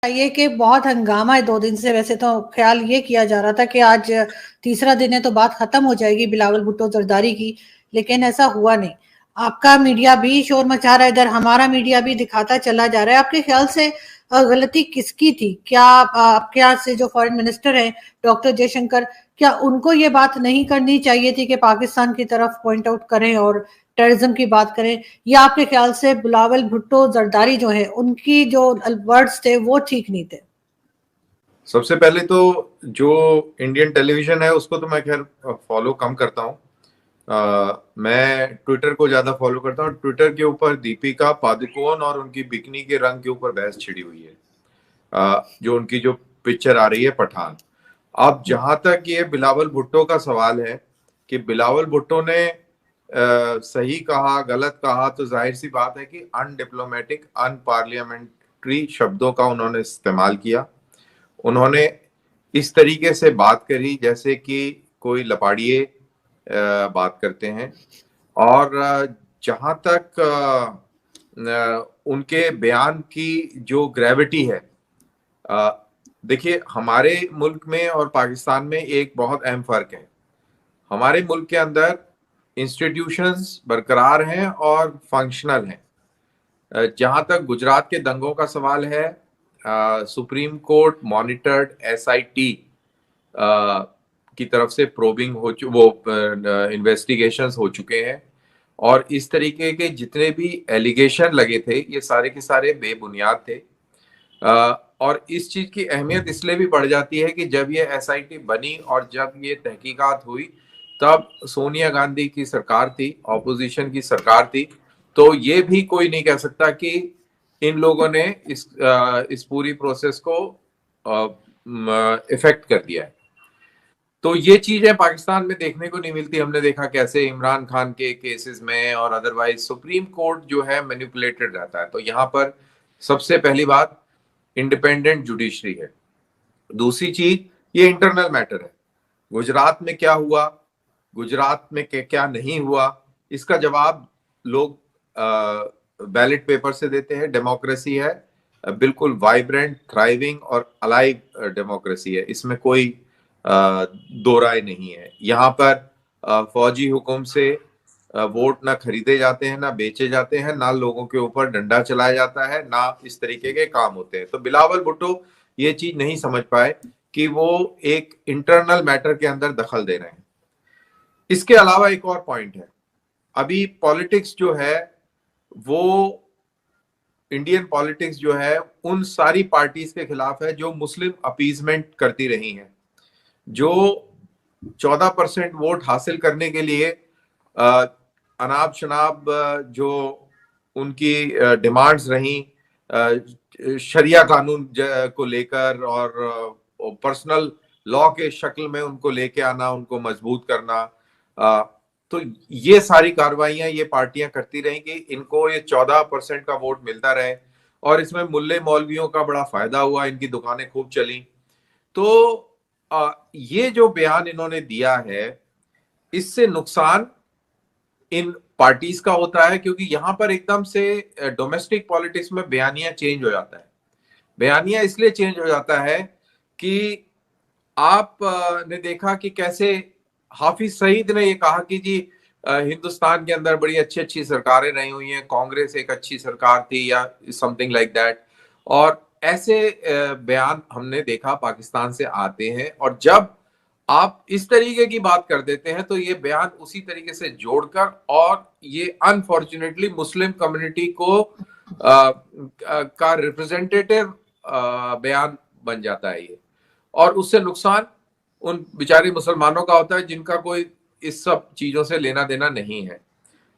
ये कि बहुत हंगामा है 2 दिन से। वैसे तो ख्याल ये किया जा रहा था कि आज तीसरा दिन है तो बात खत्म हो जाएगी बिलावल भुट्टो जरदारी की, लेकिन ऐसा हुआ नहीं। आपका मीडिया भी शोर मचा रहा है, इधर हमारा मीडिया भी दिखाता चला जा रहा है। आपके ख्याल से गलती किसकी थी? क्या आपके यहाँ से जो फॉरेन मिनिस्टर हैं डॉक्टर जयशंकर, क्या उनको ये बात नहीं करनी चाहिए थी कि पाकिस्तान की तरफ पॉइंट आउट करें और टेररिज्म की बात करें? या आपके ख्याल से बिलावल भुट्टो जरदारी जो है उनकी जो वर्ड्स थे वो ठीक नहीं थे? सबसे पहले तो जो इंडियन टेलीविजन है उसको तो मैं खैर फॉलो कम करता हूँ। मैं ट्विटर को ज्यादा फॉलो करता हूँ। ट्विटर के ऊपर दीपिका पादुकोण और उनकी बिकनी के रंग के ऊपर बहस छिड़ी हुई है। जो उनकी जो पिक्चर आ रही है पठान। अब जहां तक ये बिलावल भुट्टो का सवाल है कि बिलावल भुट्टो ने सही कहा गलत कहा, तो जाहिर सी बात है कि अनडिप्लोमेटिक अनपार्लियामेंट्री शब्दों का उन्होंने इस्तेमाल किया। उन्होंने इस तरीके से बात करी जैसे कि कोई लपाड़िए बात करते हैं। और जहां तक उनके बयान की जो ग्रेविटी है, देखिए हमारे मुल्क में और पाकिस्तान में एक बहुत अहम फर्क है। हमारे मुल्क के अंदर इंस्टीट्यूशंस बरकरार हैं और फंक्शनल हैं। जहां तक गुजरात के दंगों का सवाल है, सुप्रीम कोर्ट मॉनिटर्ड एसआईटी की तरफ से प्रोबिंग वो इन्वेस्टिगेशंस हो चुके हैं। और इस तरीके के जितने भी एलिगेशन लगे थे ये सारे के सारे बेबुनियाद थे। और इस चीज की अहमियत इसलिए भी बढ़ जाती है कि जब ये एसआईटी बनी और जब ये तहकीकात हुई तब सोनिया गांधी की सरकार थी, ऑपोजिशन की सरकार थी। तो ये भी कोई नहीं कह सकता कि इन लोगों ने इस पूरी प्रोसेस को इफेक्ट कर दिया है। तो ये चीजें पाकिस्तान में देखने को नहीं मिलती। हमने देखा कैसे इमरान खान के केसेस में और अदरवाइज सुप्रीम कोर्ट जो है मैनिपुलेटेड रहता है। तो यहाँ पर सबसे पहली बात इंडिपेंडेंट जुडिशरी है। दूसरी चीज ये इंटरनल मैटर है। गुजरात में क्या हुआ, गुजरात में क्या नहीं हुआ, इसका जवाब लोग बैलेट पेपर से देते हैं। डेमोक्रेसी है, बिल्कुल वाइब्रेंट थ्राइविंग और अलाइव डेमोक्रेसी है, इसमें कोई दो राय नहीं है। यहाँ पर फौजी हुक्म से वोट ना खरीदे जाते हैं, ना बेचे जाते हैं, ना लोगों के ऊपर डंडा चलाया जाता है, ना इस तरीके के काम होते हैं। तो बिलावल भुट्टो ये चीज नहीं समझ पाए कि वो एक इंटरनल मैटर के अंदर दखल दे रहे हैं। इसके अलावा एक और पॉइंट है, अभी पॉलिटिक्स जो है वो इंडियन पॉलिटिक्स जो है उन सारी पार्टीज के खिलाफ है जो मुस्लिम अपीजमेंट करती रही हैं, जो 14% वोट हासिल करने के लिए अनाप शनाप जो उनकी डिमांड्स रही, शरिया कानून को लेकर और पर्सनल लॉ के शक्ल में उनको लेके आना, उनको मजबूत करना। तो ये सारी कार्रवाइयां ये पार्टियां करती रहेंगी। इनको ये 14% का वोट मिलता रहे और इसमें मुल्ले मौलवियों का बड़ा फायदा हुआ, इनकी दुकानें खूब चली। तो ये जो बयान इन्होंने दिया है इससे नुकसान इन पार्टीज का होता है, क्योंकि यहां पर एकदम से डोमेस्टिक पॉलिटिक्स में बयानिया चेंज हो जाता है। बयानिया इसलिए चेंज हो जाता है कि आप ने देखा कि कैसे हाफिज सईद ने ये कहा कि जी हिंदुस्तान के अंदर बड़ी अच्छी अच्छी सरकारें रही हुई हैं, कांग्रेस एक अच्छी सरकार थी या समथिंग लाइक दैट। और ऐसे बयान हमने देखा पाकिस्तान से आते हैं, और जब आप इस तरीके की बात कर देते हैं तो ये बयान उसी तरीके से जोड़कर, और ये अनफॉर्चुनेटली मुस्लिम कम्युनिटी को का रिप्रेजेंटेटिव बयान बन जाता है ये। और उससे नुकसान उन बेचारे मुसलमानों का होता है जिनका कोई इस सब चीजों से लेना देना नहीं है।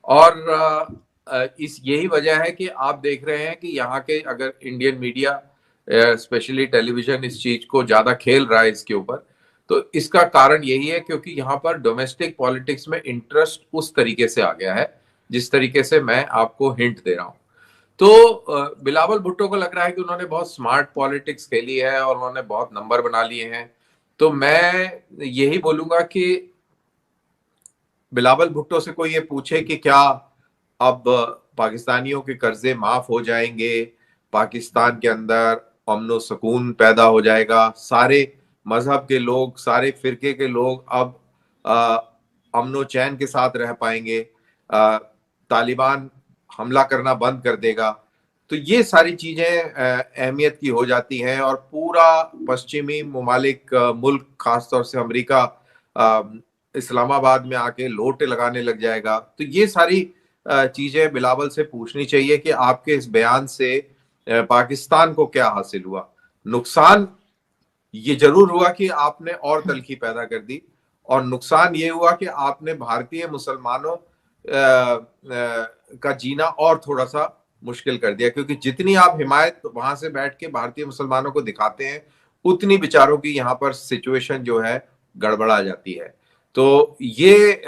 और इस यही वजह है कि आप देख रहे हैं कि यहाँ के अगर इंडियन मीडिया स्पेशली टेलीविजन इस चीज को ज्यादा खेल रहा है इसके ऊपर, तो इसका कारण यही है क्योंकि यहाँ पर डोमेस्टिक पॉलिटिक्स में इंटरेस्ट उस तरीके से आ गया है जिस तरीके से मैं आपको हिंट दे रहा हूँ। तो बिलावल भुट्टो को लग रहा है कि उन्होंने बहुत स्मार्ट पॉलिटिक्स खेली है और उन्होंने बहुत नंबर बना लिए हैं। तो मैं यही बोलूंगा कि बिलावल भुट्टो से कोई ये पूछे कि क्या अब पाकिस्तानियों के कर्जे माफ हो जाएंगे, पाकिस्तान के अंदर अमन सुकून पैदा हो जाएगा। सारे मजहब के लोग, सारे फिरके के लोग अब अमन चैन के साथ रह पाएंगे। तालिबान हमला करना बंद कर देगा। तो ये सारी चीजें अहमियत की हो जाती हैं और पूरा पश्चिमी ममालिक मुल्क, खासतौर से अमेरिका इस्लामाबाद में आके लोटे लगाने लग जाएगा। तो ये सारी चीजें बिलावल से पूछनी चाहिए कि आपके इस बयान से पाकिस्तान को क्या हासिल हुआ। नुकसान ये जरूर हुआ कि आपने और तलखी पैदा कर दी, और नुकसान ये हुआ कि आपने भारतीय मुसलमानों का जीना और थोड़ा सा मुश्किल कर दिया, क्योंकि जितनी आप हिमायत वहां से बैठ के भारतीय मुसलमानों को दिखाते हैं, उतनी बेचारों की यहाँ पर सिचुएशन जो है गड़बड़ा जाती है। तो ये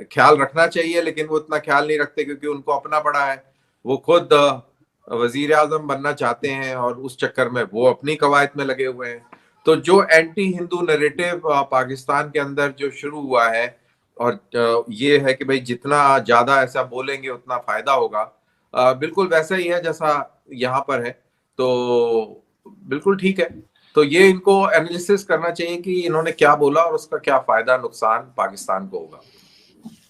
ख्याल रखना चाहिए, लेकिन वो इतना ख्याल नहीं रखते क्योंकि उनको अपना पड़ा है। वो खुद वजीर आजम बनना चाहते हैं और उस चक्कर में वो अपनी कवायद में लगे हुए हैं। तो जो एंटी हिंदू नैरेटिव पाकिस्तान के अंदर जो शुरू हुआ है, और ये है कि भाई जितना ज्यादा ऐसा बोलेंगे उतना फायदा होगा, बिल्कुल वैसा ही है जैसा यहाँ पर है। तो बिल्कुल ठीक है। तो ये इनको एनालिसिस करना चाहिए कि इन्होंने क्या बोला और उसका क्या फायदा नुकसान पाकिस्तान को होगा।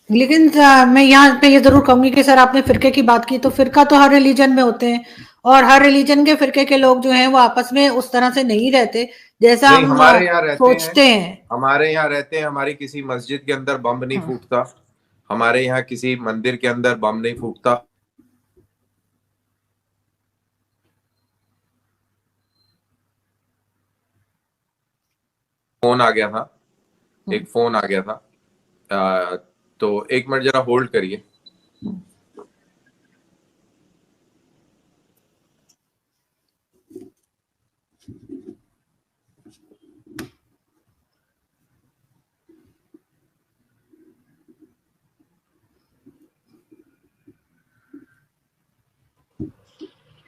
लेकिन मैं यहाँ पे ये जरूर कहूंगी कि सर, आपने फिरके की बात की, तो फिरका तो हर रिलीजन में होते हैं, और हर रिलीजन के फिरके के लोग जो हैं वो आपस में उस तरह से नहीं रहते जैसा हम हमारे यहाँ रहते सोचते हैं। हमारे यहाँ रहते हैं। हमारी किसी मस्जिद के अंदर बम नहीं फूटता, हमारे यहाँ किसी मंदिर के अंदर बम नहीं फूटता। फोन आ गया था, एक फोन आ गया था, तो एक मिनट जरा होल्ड करिए।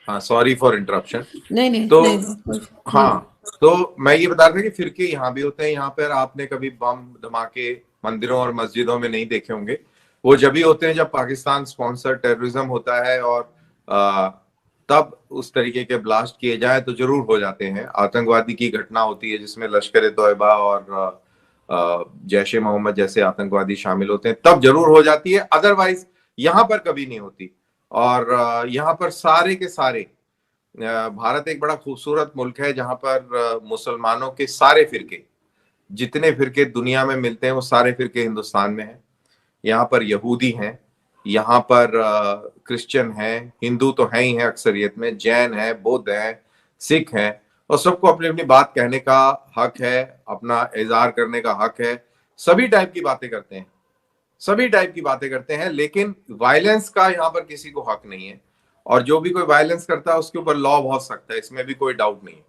हाँ, सॉरी फॉर इंटरप्शन। नहीं तो नहीं, हाँ, तो मैं ये बता रहा था कि फिरके यहाँ भी होते हैं। यहाँ पर आपने कभी बम धमाके मंदिरों और मस्जिदों में नहीं देखे होंगे। वो जब भी होते हैं जब पाकिस्तान स्पॉन्सर टेररिज्म होता है, और तब उस तरीके के ब्लास्ट किए जाए तो जरूर हो जाते हैं। आतंकवादी की घटना होती है जिसमें लश्कर तोयबा और जैश ए मोहम्मद जैसे आतंकवादी शामिल होते हैं, तब जरूर हो जाती है। अदरवाइज यहाँ पर कभी नहीं होती। और यहाँ पर सारे के सारे, भारत एक बड़ा खूबसूरत मुल्क है जहां पर मुसलमानों के सारे फिरके, जितने फिरके दुनिया में मिलते हैं वो सारे फिरके हिंदुस्तान में हैं। यहाँ पर यहूदी हैं, यहाँ पर क्रिश्चियन हैं, हिंदू तो हैं ही हैं अक्सरियत में, जैन हैं, बौद्ध हैं, सिख हैं, और सबको अपनी अपनी बात कहने का हक है, अपना इजहार करने का हक है। सभी टाइप की बातें करते हैं, सभी टाइप की बातें करते हैं, लेकिन वायलेंस का यहाँ पर किसी को हक नहीं है। और जो भी कोई वायलेंस करता है उसके ऊपर लॉ बहुत सख्त है, इसमें भी कोई डाउट नहीं है।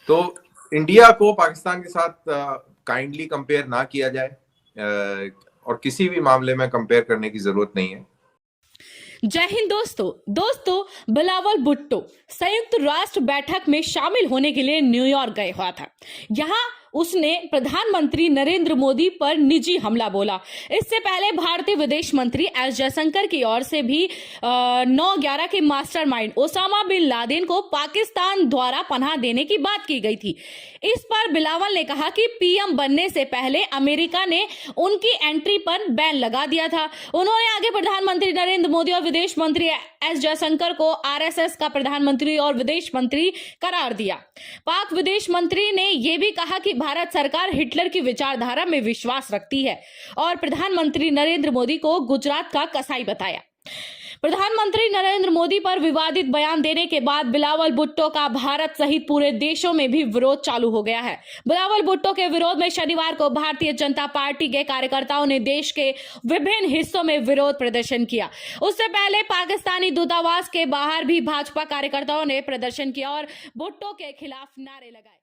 तो इंडिया को पाकिस्तान के साथ काइंडली कंपेयर ना किया जाए, और किसी भी मामले में कंपेयर करने की जरूरत नहीं है। जय हिंद दोस्तों, बिलावल भुट्टो संयुक्त राष्ट्र बैठक में शामिल होने के लिए न्यूयॉर्क गए हुआ था। यहाँ उसने प्रधानमंत्री नरेंद्र मोदी पर निजी हमला बोला। इससे पहले भारतीय विदेश मंत्री एस जयशंकर की ओर से भी 9/11 के मास्टरमाइंड ओसामा बिन लादेन को पाकिस्तान द्वारा पनाह देने की बात की गई थी। इस पर बिलावल ने कहा कि पीएम बनने से पहले अमेरिका ने उनकी एंट्री पर बैन लगा दिया था। उन्होंने आगे प्रधानमंत्री नरेंद्र मोदी और विदेश मंत्री एस जयशंकर को आरएसएस का प्रधानमंत्री और विदेश मंत्री करार दिया। पाक विदेश मंत्री ने यह भी कहा कि भारत सरकार हिटलर की विचारधारा में विश्वास रखती है और प्रधानमंत्री नरेंद्र मोदी को गुजरात का कसाई बताया। प्रधानमंत्री नरेंद्र मोदी पर विवादित बयान देने के बाद बिलावल भुट्टो का भारत सहित पूरे देशों में भी विरोध चालू हो गया है। बिलावल भुट्टो के विरोध में शनिवार को भारतीय जनता पार्टी के कार्यकर्ताओं ने देश के विभिन्न हिस्सों में विरोध प्रदर्शन किया। उससे पहले पाकिस्तानी दूतावास के बाहर भी भाजपा कार्यकर्ताओं ने प्रदर्शन किया और भुट्टो के खिलाफ नारे लगाए।